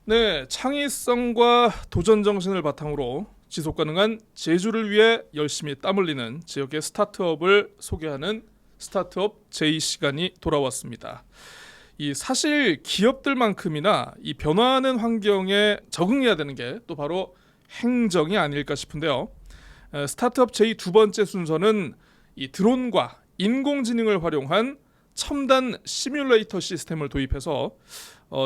네, 창의성과 도전 정신을 바탕으로 지속 가능한 제주를 위해 열심히 땀 흘리는 지역의 스타트업을 소개하는 스타트업 제이 시간이 돌아왔습니다. 이 사실 기업들만큼이나 이 변화하는 환경에 적응해야 되는 게 또 바로 행정이 아닐까 싶은데요. 스타트업 제이 두 번째 순서는 이 드론과 인공지능을 활용한 첨단 시뮬레이터 시스템을 도입해서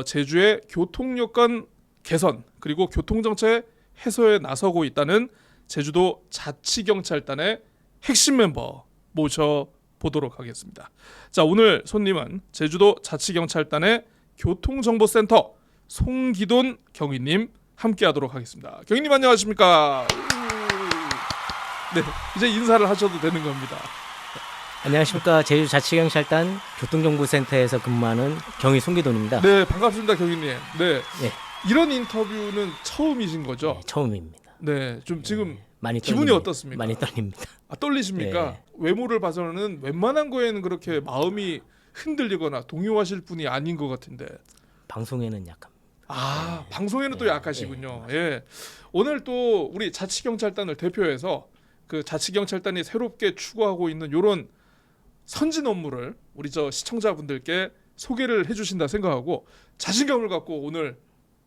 제주의 교통여건 개선 그리고 교통정체 해소에 나서고 있다는 제주도 자치경찰단의 핵심 멤버 모셔보도록 하겠습니다. 자, 오늘 손님은 제주도 자치경찰단의 교통정보센터 송기돈 경위님 함께하도록 하겠습니다. 경위님 안녕하십니까? 네, 이제 인사를 하셔도 되는 겁니다. 안녕하십니까. 제주자치경찰단 교통정보센터에서 근무하는 경위 송기돈입니다. 네, 반갑습니다, 경위님. 네, 네. 이런 인터뷰는 처음이신 거죠? 네, 처음입니다. 네, 좀 지금 많이 기분이 떨립니다. 어떻습니까? 많이 떨립니다. 아, 떨리십니까? 네. 외모를 봐서는 웬만한 거에는 그렇게 마음이 흔들리거나 동요하실 분이 아닌 것 같은데. 방송에는 약간. 아, 방송에는 또 약하시군요. 예. 오늘 또 우리 자치경찰단을 대표해서 그 자치경찰단이 새롭게 추구하고 있는 이런 선진 업무를 우리 저 시청자분들께 소개를 해주신다 생각하고 자신감을 갖고 오늘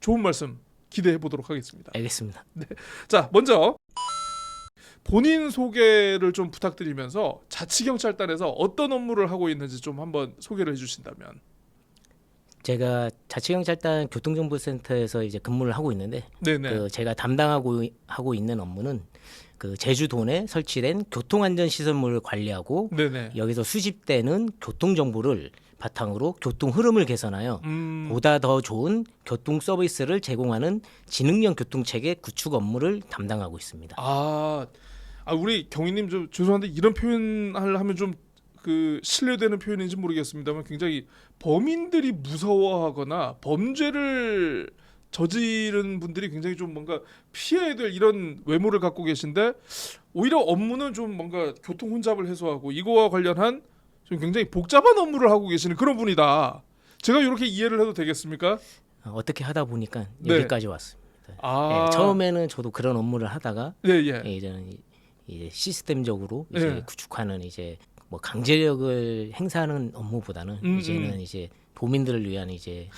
좋은 말씀 기대해 보도록 하겠습니다. 알겠습니다. 자, 먼저 본인 소개를 좀 부탁드리면서 자치경찰단에서 어떤 업무를 하고 있는지 좀 한번 소개를 해주신다면. 제가 자치경찰단 교통정보센터에서 이제 근무를 하고 있는데, 네네. 제가 담당하고 있는 업무는 그 제주도 내 설치된 교통안전시설물을 관리하고 네네. 여기서 수집되는 교통정보를 바탕으로 교통 흐름을 개선하여 음. 보다 더 좋은 교통 서비스를 제공하는 지능형 교통체계 구축 업무를 담당하고 있습니다. 우리 경위님 좀 죄송한데 이런 표현을 하면 좀 그 신뢰되는 표현인지 모르겠습니다만 굉장히 범인들이 무서워하거나 범죄를 저지른 분들이 굉장히 좀 뭔가 피해야 될 이런 외모를 갖고 계신데 오히려 업무는 좀 뭔가 교통 혼잡을 해소하고 이거와 관련한 좀 굉장히 복잡한 업무를 하고 계시는 그런 분이다. 제가 이렇게 이해를 해도 되겠습니까? 어떻게 하다 보니까 네. 여기까지 왔습니다. 예, 처음에는 저도 그런 업무를 하다가 예. 이제는 이제 시스템적으로 이제 예. 구축하는 이제 뭐 강제력을 행사하는 업무보다는 이제는 이제 도민들을 위한 이제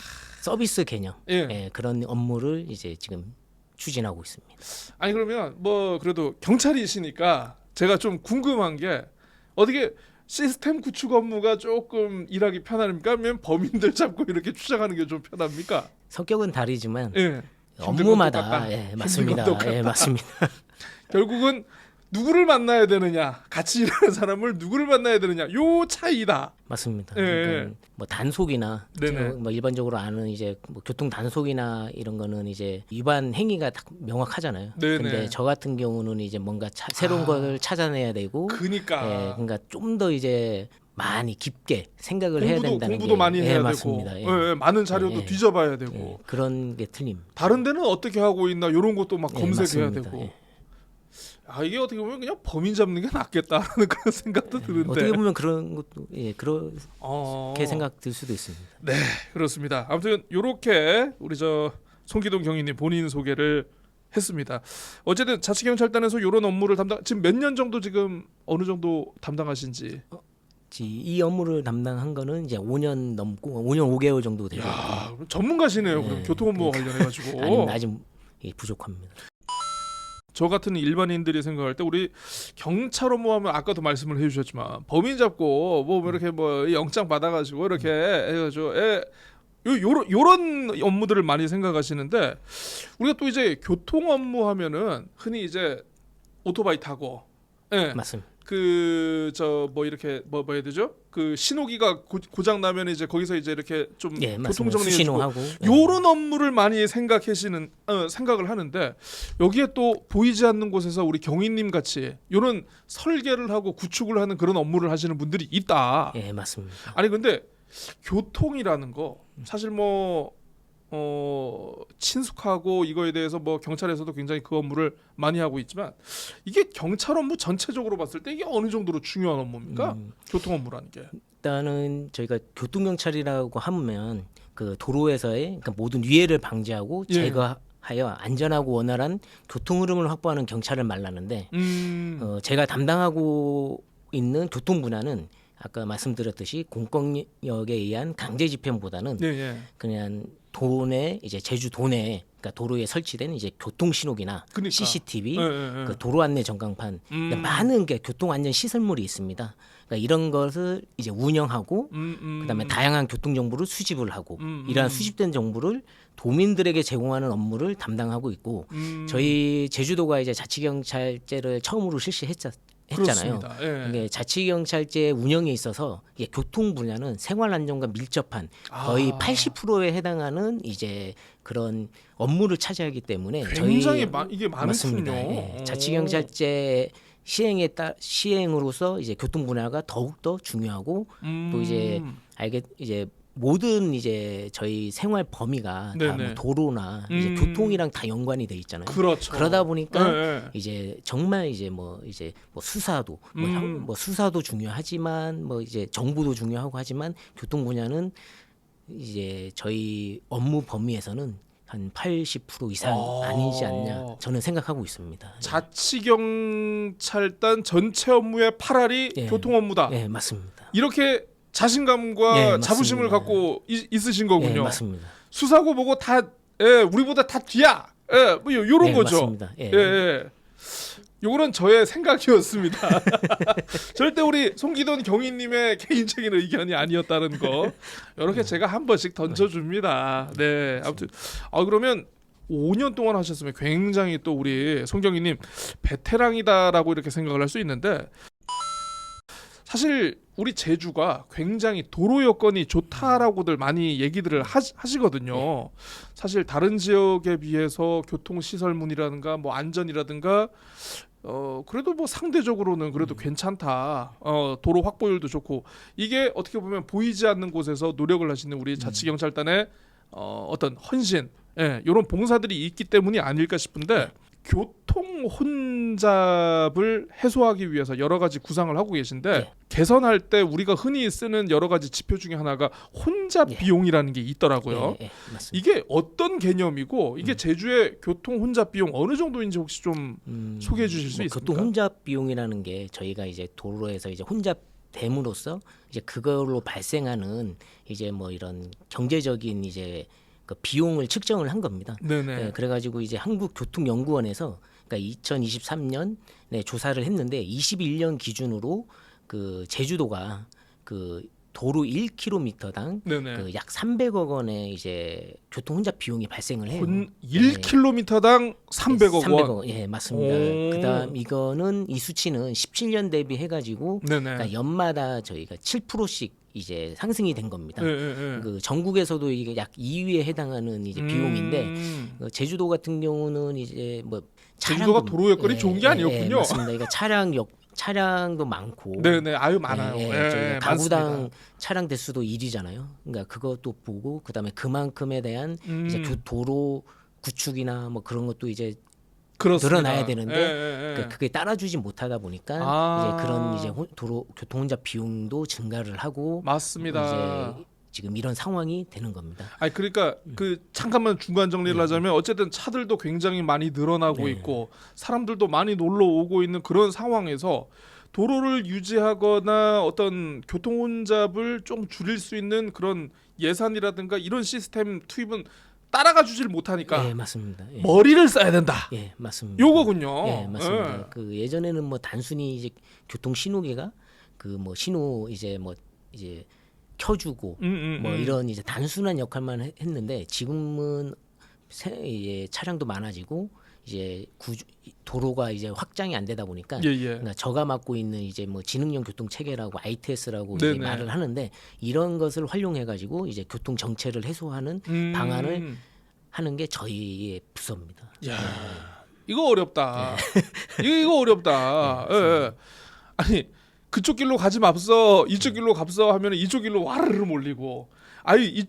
서비스 개념 예. 그런 업무를 이제 지금 추진하고 있습니다. 아니 그러면 뭐 그래도 경찰이시니까 제가 좀 궁금한 게 어떻게 시스템 구축 업무가 조금 일하기 편합니까? 아니면 범인들 잡고 이렇게 추적하는 게 좀 편합니까? 성격은 다르지만 예. 업무마다 맞습니다. 예, 맞습니다. 결국은 누구를 만나야 되느냐, 같이 일하는 사람을 누구를 만나야 되느냐, 요 차이다. 맞습니다. 예. 그러니까 뭐 단속이나 네네. 뭐 일반적으로 아는 이제 뭐 교통 단속이나 이런 거는 이제 위반 행위가 딱 명확하잖아요. 네네. 근데 저 같은 경우는 이제 뭔가 새로운 걸 찾아내야 되고, 그니까. 그러니까 좀 더 이제 많이 깊게 생각을 해야 된다는 공부도 게 많이 해야 맞습니다. 되고, 많은 자료도 뒤져봐야 되고, 그런 게 틀립니다. 다른 데는 어떻게 하고 있나 이런 것도 막 검색해야 맞습니다. 되고. 이게 어떻게 보면 그냥 범인 잡는 게 낫겠다라는 그런 생각도 드는데. 어떻게 보면 그런 것도 그렇게 생각 들 수도 있습니다. 네, 그렇습니다. 아무튼 이렇게 우리 저 송기동 경위님 본인 소개를 했습니다. 어쨌든 자치경찰단에서 이런 업무를 지금 몇 년 정도 지금 어느 정도 담당하신지. 이 업무를 담당한 거는 이제 5년 넘고 5년 5개월 정도 되고. 그럼 전문가시네요. 그럼 교통 업무와 관련해 가지고. 아직 부족합니다. 저 같은 일반인들이 생각할 때 우리 경찰 업무하면 아까도 말씀을 해주셨지만 범인 잡고 뭐 이렇게 뭐 영장 받아가지고 이렇게 해가지고 요런 업무들을 많이 생각하시는데 우리가 또 이제 교통 업무하면은 흔히 이제 오토바이 타고 맞습니다. 그 저 뭐 이렇게 뭐 해야 되죠? 그 신호기가 고장 나면 이제 거기서 이제 이렇게 좀 교통 정리해주고 수신호하고 요런 업무를 많이 생각을 하는데 여기에 또 보이지 않는 곳에서 우리 경위님 같이 요런 설계를 하고 구축을 하는 그런 업무를 하시는 분들이 있다. 예, 맞습니다. 아니 근데 교통이라는 거 사실 뭐 친숙하고 이거에 대해서 뭐 경찰에서도 굉장히 그 업무를 많이 하고 있지만 이게 경찰 업무 전체적으로 봤을 때 이게 어느 정도로 중요한 업무입니까? 교통 업무라는 게. 일단은 저희가 교통경찰이라고 하면 그 도로에서의 그러니까 모든 위해를 방지하고 예. 제거하여 안전하고 원활한 교통 흐름을 확보하는 경찰을 말하는데 제가 담당하고 있는 교통 분야는 아까 말씀드렸듯이 공권력에 의한 강제 집행보다는 예, 예. 그냥 도내 이제 제주 도내에 그러니까 도로에 설치된 이제 교통 신호기나 그러니까. CCTV, 예, 예, 예. 그 도로 안내 전광판 많은 게 교통 안전 시설물이 있습니다. 그러니까 이런 것을 이제 운영하고 그다음에 다양한 교통 정보를 수집을 하고 이러한 수집된 정보를 도민들에게 제공하는 업무를 담당하고 있고 저희 제주도가 이제 자치경찰제를 처음으로 실시했잖아요. 그렇습니다. 예. 이게 자치경찰제 운영에 있어서 이게 교통 분야는 생활 안전과 밀접한 거의 80%에 해당하는 이제 그런 업무를 차지하기 때문에 굉장히 저희 이게 많군요. 맞습니다. 예. 자치경찰제 시행으로서 이제 교통 분야가 더욱 더 중요하고 또 이제 이제 모든 이제 저희 생활 범위가 다 네네. 뭐 도로나 이제 교통이랑 다 연관이 돼 있잖아요. 그렇죠. 그러다 보니까 예, 예. 이제 정말 이제 뭐 수사도 뭐 수사도 중요하지만 뭐 이제 정보도 중요하고 하지만 교통 분야는 이제 저희 업무 범위에서는 한 80% 이상 아니지 않냐 저는 생각하고 있습니다. 자치경찰단 전체 업무의 8할이 예. 교통 업무다. 예, 맞습니다. 이렇게 자신감과 예, 맞습니다. 자부심을 갖고 있으신 거군요. 예, 맞습니다. 수사고 보고 다 우리보다 다 뒤야. 뭐 요런 예, 거죠. 맞습니다. 예. 예. 요거는 저의 생각이었습니다. 절대 우리 송기돈 경위님의 개인적인 의견이 아니었다는 거. 이렇게 제가 한 번씩 던져줍니다. 네. 아무튼 그러면 5년 동안 하셨으면 굉장히 또 우리 송경희님 베테랑이다라고 이렇게 생각을 할 수 있는데 사실 우리 제주가 굉장히 도로 여건이 좋다라고들 많이 얘기들을 하시거든요. 사실 다른 지역에 비해서 교통 시설문이라든가 뭐 안전이라든가 그래도 뭐 상대적으로는 그래도 괜찮다. 도로 확보율도 좋고 이게 어떻게 보면 보이지 않는 곳에서 노력을 하시는 우리 자치경찰단의 어떤 헌신, 이런 봉사들이 있기 때문이 아닐까 싶은데 교통 혼잡을 해소하기 위해서 여러 가지 구상을 하고 계신데 개선할 때 우리가 흔히 쓰는 여러 가지 지표 중에 하나가 혼잡 비용이라는 게 있더라고요. 맞습니다. 이게 어떤 개념이고 이게 제주의 교통 혼잡 비용 어느 정도인지 혹시 좀 소개해 주실 수 있습니까? 교통 혼잡 비용이라는 게 저희가 이제 도로에서 이제 혼잡됨으로써 이제 그걸로 발생하는 이제 뭐 이런 경제적인 이제 그 비용을 측정을 한 겁니다. 네네. 네, 그래가지고 이제 한국교통연구원에서 그러니까 2023년에 조사를 했는데 21년 기준으로 그 제주도가 그 도로 1km당 네네. 그 약 300억 원의 이제 교통 혼잡 비용이 발생을 해요. 1km당 300억 원. 300억, 예, 맞습니다. 오. 그다음 이거는 이 수치는 17년 대비해 가지고 네네. 그러니까 연마다 저희가 7%씩 이제 상승이 된 겁니다. 예, 예, 예. 그 전국에서도 이게 약 2위에 해당하는 이제 비용인데 제주도 같은 경우는 이제 뭐 제주도가 도로 여건이 좋은 게 아니었군요. 맞습니다. 그러니까 차량도 많고 네네. 아유 많아요. 저희가 가구당 맞습니다. 차량 대수도 1위잖아요. 그러니까 그것도 보고 그다음에 그만큼에 대한 이제 도로 구축이나 뭐 그런 것도 이제 그렇습니다. 늘어나야 되는데 예. 그게 따라주지 못하다 보니까 이제 그런 이제 도로 교통 혼잡 비용도 증가를 하고 맞습니다. 이제 지금 이런 상황이 되는 겁니다. 아니 그러니까 그 잠깐만 중간 정리를 하자면 어쨌든 차들도 굉장히 많이 늘어나고 네. 있고 사람들도 많이 놀러 오고 있는 그런 상황에서 도로를 유지하거나 어떤 교통 혼잡을 좀 줄일 수 있는 그런 예산이라든가 이런 시스템 투입은 따라가 주질 못하니까 예, 맞습니다. 예. 머리를 써야 된다. 예, 맞습니다. 요거군요. 예, 맞습니다. 예. 그 예전에는 뭐 단순히 이제 교통 신호기가 그 뭐 신호 이제 켜주고 뭐 이런 이제 단순한 역할만 했는데 지금은 이제 차량도 많아지고 이제 도로가 이제 확장이 안 되다 보니까 예, 예. 그러니까 저가 맡고 있는 이제 뭐 지능형 교통 체계라고 ITS라고 이제 네네. 말을 하는데 이런 것을 활용해 가지고 이제 교통 정체를 해소하는 방안을 하는 게 저희의 부서입니다. 야, 이거 어렵다. 네. 이거 어렵다. 예. 아니 그쪽 길로 가지 맙서 이쪽 길로 갑서 하면 이쪽 길로 와르르 몰리고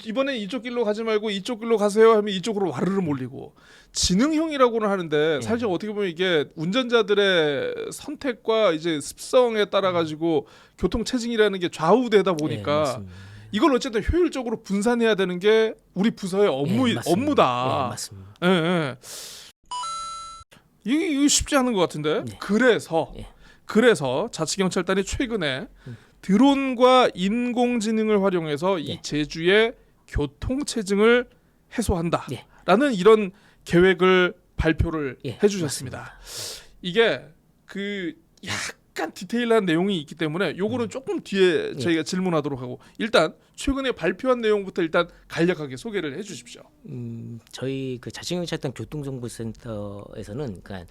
이번에 이쪽 길로 가지 말고 이쪽 길로 가세요 하면 이쪽으로 와르르 몰리고 지능형이라고는 하는데 사실 어떻게 보면 이게 운전자들의 선택과 이제 습성에 따라 가지고 교통 체증이라는 게 좌우되다 보니까 이걸 어쨌든 효율적으로 분산해야 되는 게 우리 부서의 맞습니다. 업무다. 맞습니다. 예, 예. 이게 쉽지 않은 것 같은데. 네. 그래서 자치경찰단이 최근에 드론과 인공지능을 활용해서 이 네. 제주의 교통체증을 해소한다라는 네. 이런 계획을 발표를 예, 해주셨습니다. 이게 그 약간 디테일한 내용이 있기 때문에 요거는 조금 뒤에 저희가 질문하도록 하고 일단 최근에 발표한 내용부터 일단 간략하게 소개를 해주십시오. 저희 그 자치경찰단 교통정보센터에서는 그러니까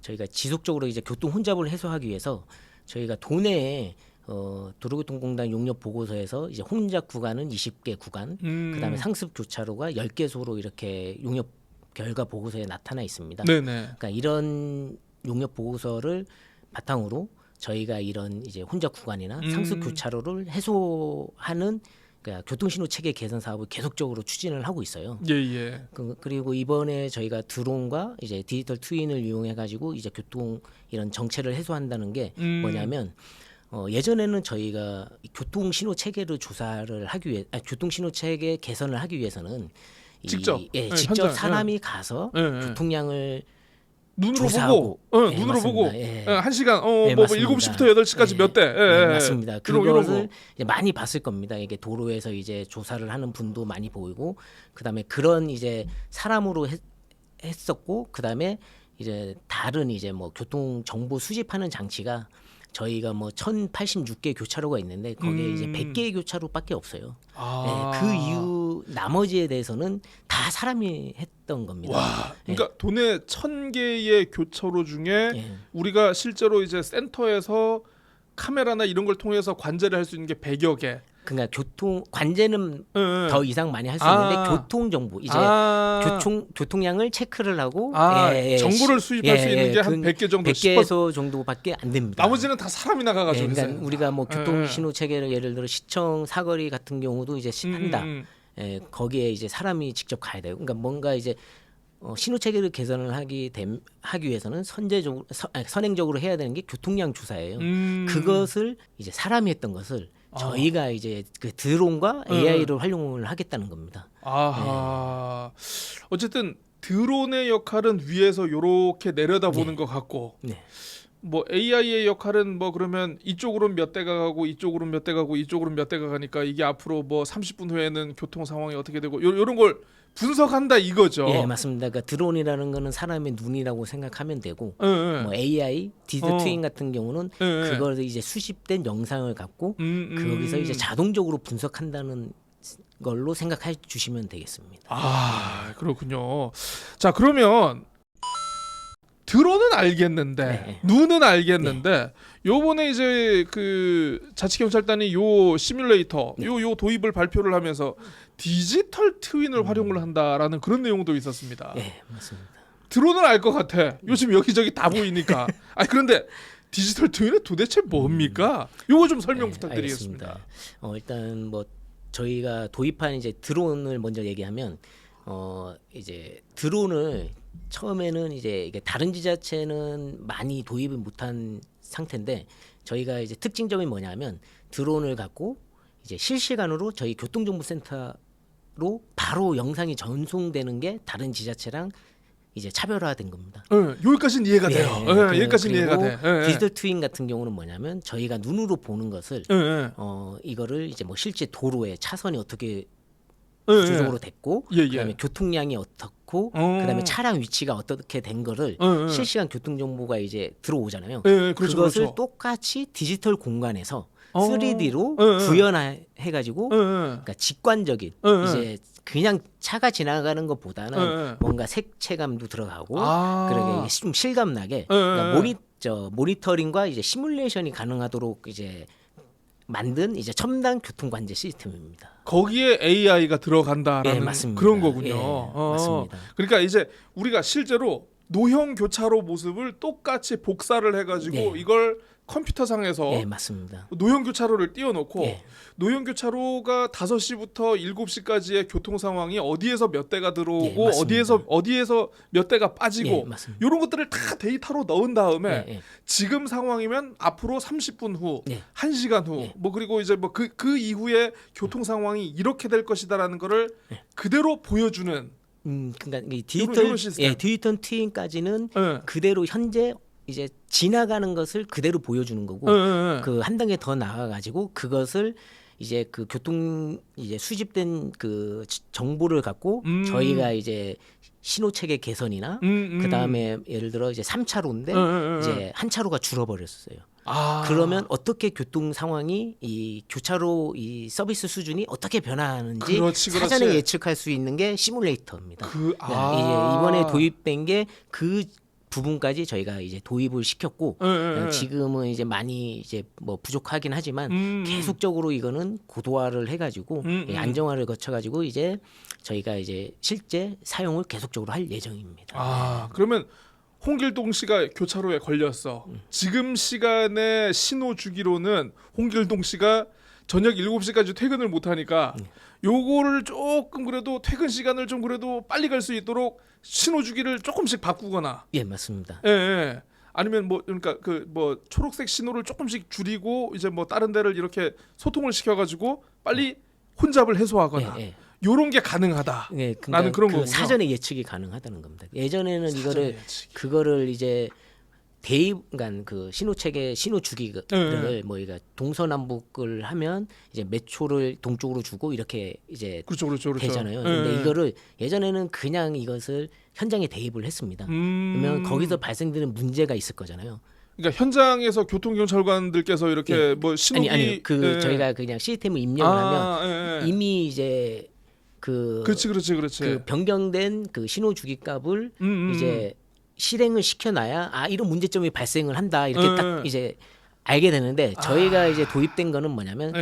저희가 지속적으로 이제 교통 혼잡을 해소하기 위해서 저희가 도내에 도로교통공단 용역 보고서에서 이제 혼잡 구간은 20개 구간, 그다음에 상습 교차로가 10개소로 이렇게 용역 결과 보고서에 나타나 있습니다. 네네. 그러니까 이런 용역 보고서를 바탕으로 저희가 이런 이제 혼잡 구간이나 상습 교차로를 해소하는 그러니까 교통신호 체계 개선 사업을 계속적으로 추진을 하고 있어요. 예예. 그리고 이번에 저희가 드론과 이제 디지털 트윈을 이용해 가지고 이제 교통 이런 정체를 해소한다는 게 뭐냐면 예전에는 저희가 교통 신호 체계를 조사를 하기 위해 교통 신호 체계 개선을 하기 위해서는 직접 직접 현장, 사람이 가서 교통량을 눈으로 조사하고, 보고, 예, 눈으로 맞습니다. 보고, 예. 1시간, 예, 뭐 맞습니다. 7시부터 8시까지 몇 대, 맞습니다. 이런 그것을 거. 이제 많이 봤을 겁니다. 이게 도로에서 이제 조사를 하는 분도 많이 보이고, 그다음에 그런 이제 사람으로 했었고, 그다음에 이제 다른 이제 뭐 교통 정보 수집하는 장치가 저희가 뭐 1086개 교차로가 있는데 거기에 이제 100개의 교차로밖에 없어요. 그 이유 나머지에 대해서는 다 사람이 했던 겁니다. 와, 그러니까 도내 1000개의 교차로 중에 우리가 실제로 이제 센터에서 카메라나 이런 걸 통해서 관제를 할 수 있는 게 100여 개. 그러니까 교통 관제는 더 이상 많이 할 수 있는데 교통 정보 이제 교통량을 체크를 하고 정보를 수집할 수 있는 게 한 100개 정도 100개에서 정도밖에 안 됩니다. 나머지는 다 사람이 나가가지고 그러니까 우리가 뭐 교통 신호 체계를 예를 들어 시청 사거리 같은 경우도 이제 한다. 거기에 이제 사람이 직접 가야 돼요. 그러니까 뭔가 이제 신호 체계를 개선을 하기 위해서는 선행적으로 해야 되는 게 교통량 조사예요. 그것을 이제 사람이 했던 것을 저희가 이제 그 드론과 AI를 활용을 하겠다는 겁니다. 아하. 어쨌든 드론의 역할은 위에서 요렇게 내려다보는 것 같고, 뭐 AI의 역할은 뭐 그러면 이쪽으로는 몇 대가 가고 이쪽으로는 몇 대가 가고 이쪽으로는 몇 대가 가니까 이게 앞으로 뭐 30분 후에는 교통 상황이 어떻게 되고 요런 걸 분석한다 이거죠. 예, 맞습니다. 그러니까 드론이라는 거는 사람의 눈이라고 생각하면 되고, 뭐 AI, 디지털 트윈 같은 경우는 그걸 이제 수집된 영상을 갖고 거기서 이제 자동적으로 분석한다는 걸로 생각해 주시면 되겠습니다. 아, 그렇군요. 자, 그러면 드론은 알겠는데 눈은 알겠는데 요번에 이제 그 자치경찰단이 요 시뮬레이터 요 도입을 발표를 하면서 디지털 트윈을 활용을 한다라는 그런 내용도 있었습니다. 네, 맞습니다. 드론은 알 것 같아. 요즘 여기저기 다 보이니까. 그런데 디지털 트윈은 도대체 뭡니까? 요거 좀 설명 부탁드리겠습니다. 일단 뭐 저희가 도입한 이제 드론을 먼저 얘기하면 이제 드론을 처음에는 이제 이게 다른 지자체는 많이 도입을 못한 상태인데 저희가 이제 특징점이 뭐냐면 드론을 갖고 이제 실시간으로 저희 교통정보센터로 바로 영상이 전송되는 게 다른 지자체랑 이제 차별화된 겁니다. 여기까지는 이해가 돼요. 여기까지는 이해가 돼. 디지털 트윈 같은 경우는 뭐냐면 저희가 눈으로 보는 것을 이거를 이제 뭐 실제 도로에 차선이 어떻게 구조적으로 됐고 그다음에 교통량이 어떻고 그다음에 차량 위치가 어떻게 된 거를 실시간 교통 정보가 이제 들어오잖아요. 그것을 똑같이 디지털 공간에서 3D로 구현해 가지고 그러니까 직관적인 이제 그냥 차가 지나가는 것보다는 뭔가 색채감도 들어가고 그러게 좀 실감나게 그러니까 모니터링과 이제 시뮬레이션이 가능하도록 이제 만든 이제 첨단 교통 관제 시스템입니다. 거기에 AI가 들어간다라는 그런 거군요. 맞습니다. 그러니까 이제 우리가 실제로 노형 교차로 모습을 똑같이 복사를 해가지고 이걸 컴퓨터상에서 예, 맞습니다. 노형 교차로를 띄워놓고 예. 노형 교차로가 5시부터 7시까지의 교통 상황이 어디에서 몇 대가 예, 들어오고 맞습니다. 어디에서 몇 대가 빠지고 예, 맞습니다. 이런 것들을 다 데이터로 넣은 다음에 예, 예. 지금 상황이면 앞으로 30분 후, 예. 1시간 후, 예. 뭐 그리고 이제 뭐 그 이후에 교통 상황이 이렇게 될 것이다라는 거를 예. 그대로 보여주는 그러니까 이 요런 시스템. 디지털 트윈까지는 예. 그대로 현재 이제 지나가는 것을 그대로 보여주는 거고 예, 예, 예. 그 한 단계 더 나가 가지고 그것을 이제 그 교통 이제 수집된 그 정보를 갖고 저희가 이제 신호 체계 개선이나 그 다음에 예를 들어 이제 3차로인데 이제 한 차로가 줄어버렸어요. 그러면 어떻게 교통 상황이 이 교차로 이 서비스 수준이 어떻게 변화하는지 그렇지. 사전에 예측할 수 있는 게 시뮬레이터입니다. 이제 이번에 도입된 게 그 부분까지 저희가 이제 도입을 시켰고 지금은 이제 많이 이제 뭐 부족하긴 하지만 계속적으로 이거는 고도화를 해가지고 안정화를 거쳐가지고 이제 저희가 이제 실제 사용을 계속적으로 할 예정입니다. 그러면 홍길동 씨가 교차로에 걸렸어. 지금 시간에 신호 주기로는 홍길동 씨가 저녁 7시까지 퇴근을 못 하니까 요거를 조금 그래도 퇴근 시간을 좀 그래도 빨리 갈 수 있도록 신호 주기를 조금씩 바꾸거나. 예, 맞습니다. 예, 예. 아니면 뭐 그러니까 그 뭐 초록색 신호를 조금씩 줄이고 이제 뭐 다른 데를 이렇게 소통을 시켜 가지고 빨리 혼잡을 해소하거나. 예, 예. 요런 게 가능하다. 예, 나는 그런 그 거군요. 사전에 예측이 가능하다는 겁니다. 예전에는 이거를 예측이. 그거를 이제 그러니까 그 신호 체계 신호 주기를 뭐 이가 동서남북을 하면 이제 몇 초를 동쪽으로 주고 이렇게 이제 그렇죠. 되잖아요. 근데 이거를 예전에는 그냥 이것을 현장에 대입을 했습니다. 그러면 거기서 발생되는 문제가 있을 거잖아요. 그러니까 현장에서 교통경찰관들께서 이렇게 뭐 신호기 아니 그 저희가 그냥 시스템을 입력을 하면 이미 이제 그렇지. 그 변경된 그 신호 주기 값을 이제 실행을 시켜놔야 이런 문제점이 발생을 한다 이렇게 딱 이제 알게 되는데 저희가 이제 도입된 거는 뭐냐면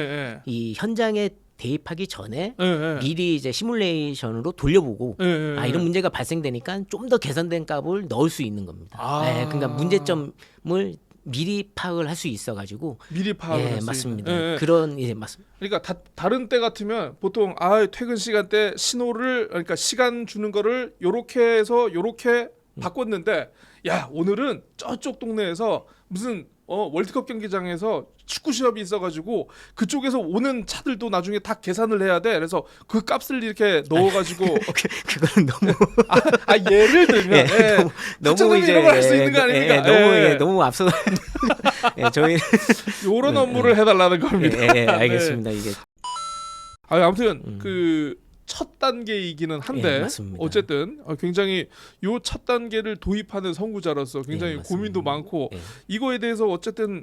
이 현장에 대입하기 전에 미리 이제 시뮬레이션으로 돌려보고 이런 문제가 발생되니까 좀 더 개선된 값을 넣을 수 있는 겁니다. 그러니까 문제점을 미리 파악을 할 수 있어가지고 미리 파악을 할 수 맞습니다. 있는. 그런 맞습니다. 그러니까 다른 때 같으면 보통 퇴근 시간 때 신호를 그러니까 시간 주는 거를 요렇게 해서 요렇게 바꿨는데 야 오늘은 저쪽 동네에서 무슨 월드컵 경기장에서 축구 시합이 있어가지고 그쪽에서 오는 차들도 나중에 다 계산을 해야 돼. 그래서 그 값을 이렇게 넣어가지고 그거는 너무 예를 들면 너무 이제 이런 걸 할 수 있는 거 아닙니까? 너무 앞서 저희 이런 업무를 해달라는 겁니다. 알겠습니다. 이게 아무튼 그 첫 단계이기는 한데 맞습니다. 어쨌든 굉장히 요 첫 단계를 도입하는 선구자로서 굉장히 고민도 많고 이거에 대해서 어쨌든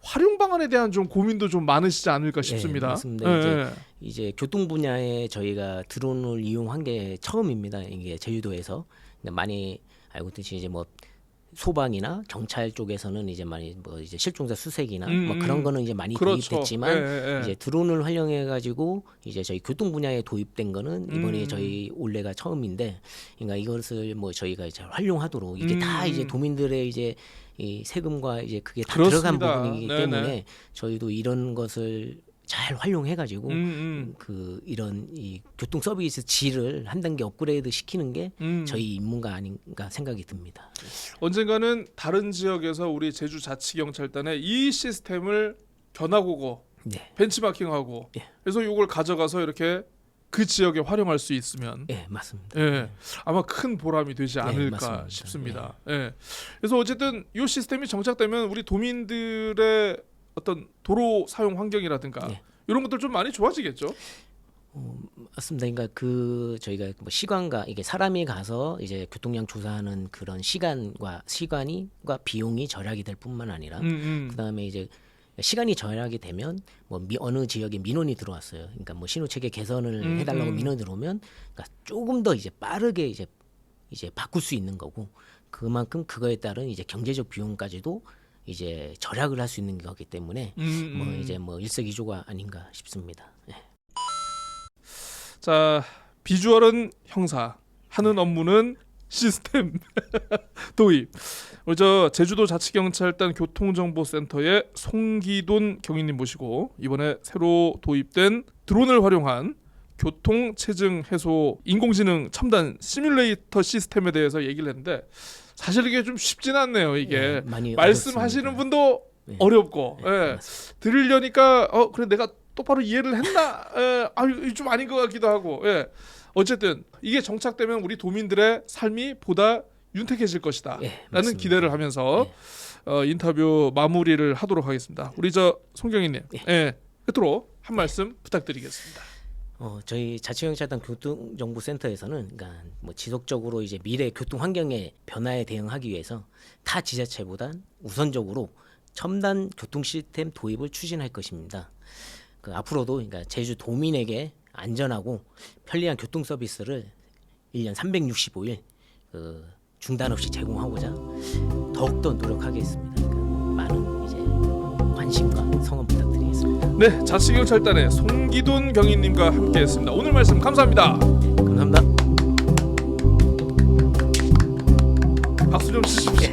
활용 방안에 대한 좀 고민도 좀 많으시지 않을까 싶습니다. 맞습니다. 이제 교통 분야에 저희가 드론을 이용한 게 처음입니다. 이게 제주도에서 많이 알고 있듯이 이제 뭐 소방이나 경찰 쪽에서는 이제 많이 뭐 이제 실종자 수색이나 뭐 그런 거는 이제 많이 도입됐지만 이제 드론을 활용해 가지고 이제 저희 교통 분야에 도입된 거는 이번에 저희 올해가 처음인데, 그러니까 이것을 뭐 저희가 이제 활용하도록 이게 다 이제 도민들의 이제 이 세금과 이제 그게 다 들어간 부분이기 때문에 저희도 이런 것을 잘 활용해가지고 그 이런 이 교통 서비스 질을 한 단계 업그레이드 시키는 게 저희 임무가 아닌가 생각이 듭니다. 언젠가는 다른 지역에서 우리 제주자치경찰단에 이 시스템을 견학오고 벤치마킹하고 그래서 이걸 가져가서 이렇게 그 지역에 활용할 수 있으면 맞습니다. 아마 큰 보람이 되지 않을까 싶습니다. 그래서 어쨌든 이 시스템이 정착되면 우리 도민들의 어떤 도로 사용 환경이라든가 이런 것들 좀 많이 좋아지겠죠. 맞습니다. 그러니까 그 저희가 뭐 시간과 이게 사람이 가서 이제 교통량 조사하는 그런 시간과 비용이 절약이 될 뿐만 아니라 그다음에 이제 시간이 절약이 되면 뭐 어느 지역에 민원이 들어왔어요. 그러니까 뭐 신호 체계 개선을 해달라고 민원이 들어오면 그러니까 조금 더 이제 빠르게 이제 바꿀 수 있는 거고, 그만큼 그거에 따른 이제 경제적 비용까지도 이제 절약을 할 수 있는 거기 때문에 뭐 이제 뭐 일석이조가 아닌가 싶습니다. 자, 비주얼은 형사, 하는 업무는 시스템 도입. 우리 저 제주도 자치경찰단 교통정보센터의 송기돈 경위님 모시고 이번에 새로 도입된 드론을 활용한 교통체증 해소 인공지능 첨단 시뮬레이터 시스템에 대해서 얘기를 했는데 사실 이게 좀 쉽진 않네요. 이게 많이 말씀하시는 어렵습니다. 분도 네. 어렵고 네, 예. 맞습니다. 들으려니까 그래 내가 똑바로 이해를 했나? 좀 아닌 것 같기도 하고. 예. 어쨌든 이게 정착되면 우리 도민들의 삶이 보다 윤택해질 것이다. 예, 라는 맞습니다. 기대를 하면서 인터뷰 마무리를 하도록 하겠습니다. 우리 저 송경희님, 끝으로 한 말씀 부탁드리겠습니다. 저희 자치경찰단 교통정보센터에서는 그러니까 뭐 지속적으로 이제 미래 교통 환경의 변화에 대응하기 위해서 타 지자체보단 우선적으로 첨단 교통 시스템 도입을 추진할 것입니다. 앞으로도 그러니까 제주 도민에게 안전하고 편리한 교통 서비스를 1년 365일 중단 없이 제공하고자 더욱더 노력하겠습니다. 많은 이제 관심과 성원 부탁드리겠습니다. 네, 자치경찰단의 송기돈 경위님과 함께했습니다. 오늘 말씀 감사합니다. 네, 감사합니다. 박수 좀 치십시오.